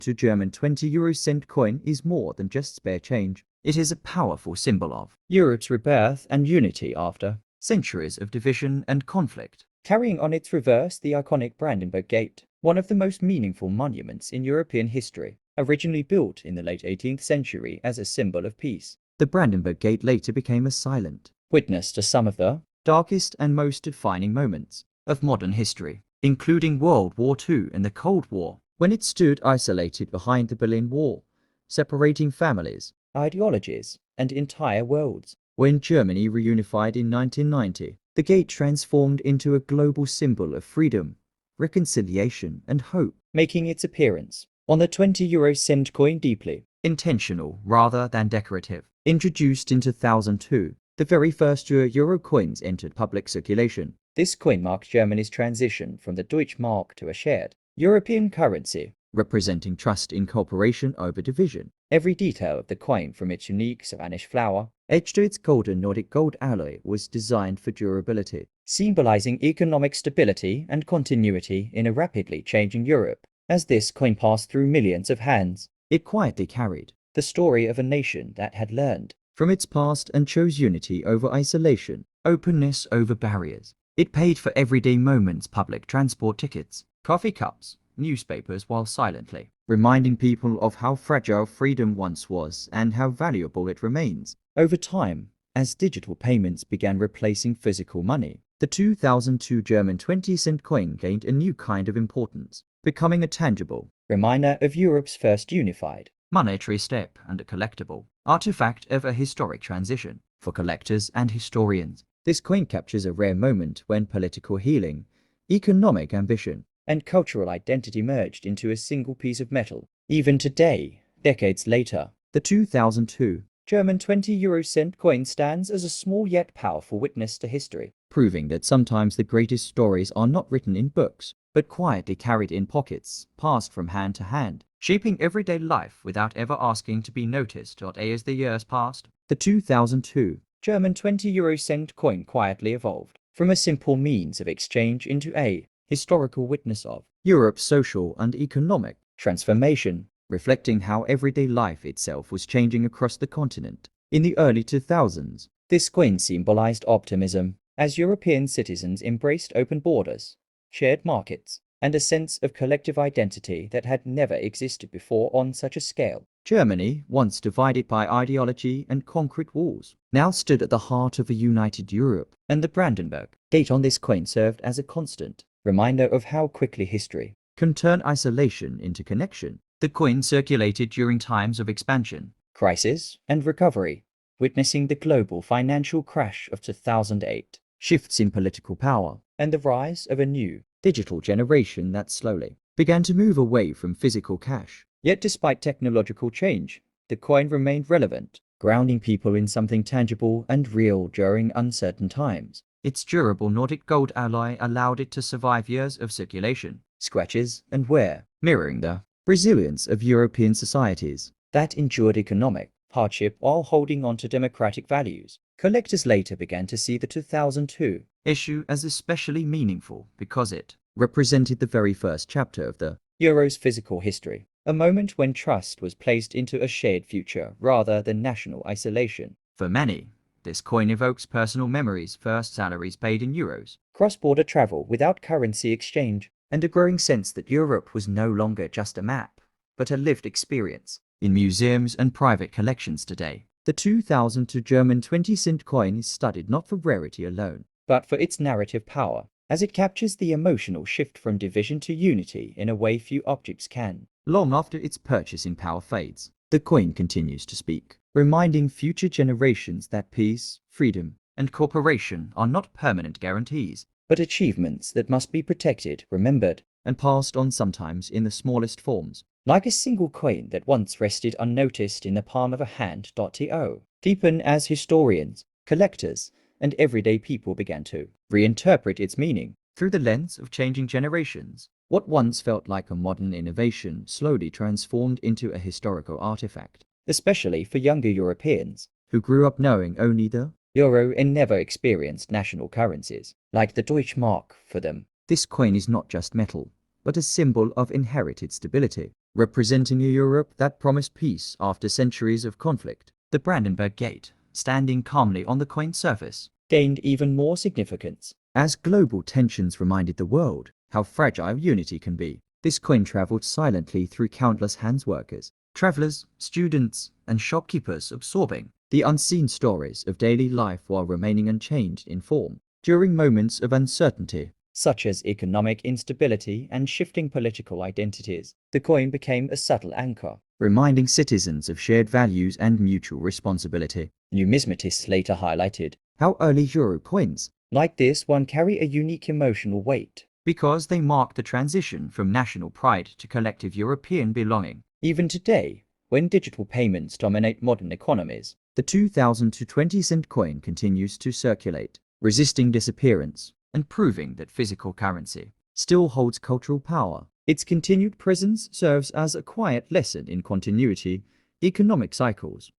to German 20 euro cent coin is more than just spare change. It is a powerful symbol of Europe's rebirth and unity after centuries of division and conflict. Carrying on its reverse the iconic Brandenburg Gate, one of the most meaningful monuments in European history, originally built in the late 18th century as a symbol of peace. The Brandenburg Gate later became a silent witness to some of the darkest and most defining moments of modern history, including World War II and the Cold War, when it stood isolated behind the Berlin Wall, separating families, ideologies, and entire worlds. When Germany reunified in 1990, the gate transformed into a global symbol of freedom, reconciliation, and hope, making its appearance on the 20 euro cent coin deeply intentional rather than decorative. Introduced in 2002, the very first euro coins entered public circulation. This coin marked Germany's transition from the Deutschmark to a shared European currency, representing trust in cooperation over division. Every detail of the coin, from its unique Spanish flower edge to its golden Nordic gold alloy, was designed for durability, symbolizing economic stability and continuity in a rapidly changing Europe. As this coin passed through millions of hands, it quietly carried the story of a nation that had learned from its past and chose unity over isolation, openness over barriers. It paid for everyday moments, public transport tickets, coffee cups, newspapers, while silently reminding people of how fragile freedom once was and how valuable it remains. Over time, as digital payments began replacing physical money, the 2002 German 20-cent coin gained a new kind of importance, becoming a tangible reminder of Europe's first unified monetary step and a collectible artifact of a historic transition. For collectors and historians, this coin captures a rare moment when political healing, economic ambition, and cultural identity merged into a single piece of metal. Even today, decades later, the 2002 German 20 euro cent coin stands as a small yet powerful witness to history, proving that sometimes the greatest stories are not written in books, but quietly carried in pockets, passed from hand to hand, shaping everyday life without ever asking to be noticed. As the years passed, the 2002 German 20 euro cent coin quietly evolved from a simple means of exchange into a historical witness of Europe's social and economic transformation, reflecting how everyday life itself was changing across the continent. In the early 2000s, this coin symbolized optimism as European citizens embraced open borders, shared markets, and a sense of collective identity that had never existed before on such a scale. Germany, once divided by ideology and concrete walls, now stood at the heart of a united Europe, and the Brandenburg Gate on this coin served as a constant reminder of how quickly history can turn isolation into connection. The coin circulated during times of expansion, crisis, and recovery, witnessing the global financial crash of 2008, shifts in political power, and the rise of a new digital generation that slowly began to move away from physical cash. Yet despite technological change, the coin remained relevant, grounding people in something tangible and real during uncertain times. Its durable Nordic gold alloy allowed it to survive years of circulation, scratches, and wear, mirroring the resilience of European societies that endured economic hardship while holding on to democratic values. Collectors later began to see the 2002 issue as especially meaningful because it represented the very first chapter of the Euro's physical history, a moment when trust was placed into a shared future rather than national isolation. For many, this coin evokes personal memories, first salaries paid in euros, cross-border travel without currency exchange, and a growing sense that Europe was no longer just a map, but a lived experience. In museums and private collections today, the 2002 German 20-cent coin is studied not for rarity alone, but for its narrative power, as it captures the emotional shift from division to unity in a way few objects can. Long after its purchasing power fades, the coin continues to speak, reminding future generations that peace, freedom, and cooperation are not permanent guarantees, but achievements that must be protected, remembered, and passed on, sometimes in the smallest forms. Like a single coin that once rested unnoticed in the palm of a hand. To deepen as historians, collectors, and everyday people began to reinterpret its meaning through the lens of changing generations. What once felt like a modern innovation slowly transformed into a historical artifact, especially for younger Europeans who grew up knowing only the euro and never experienced national currencies like the Deutschmark. For them, this coin is not just metal, but a symbol of inherited stability, representing a Europe that promised peace after centuries of conflict. The Brandenburg Gate, standing calmly on the coin's surface, gained even more significance as global tensions reminded the world how fragile unity can be. This coin traveled silently through countless handsworkers, travelers, students, and shopkeepers, absorbing the unseen stories of daily life while remaining unchanged in form. During moments of uncertainty, such as economic instability and shifting political identities, the coin became a subtle anchor, reminding citizens of shared values and mutual responsibility. Numismatists later highlighted how early euro coins like this one carry a unique emotional weight because they mark the transition from national pride to collective European belonging. Even today, when digital payments dominate modern economies, the 2000 to 20 cent coin continues to circulate, resisting disappearance and proving that physical currency still holds cultural power. Its continued presence serves as a quiet lesson in continuity, economic cycles,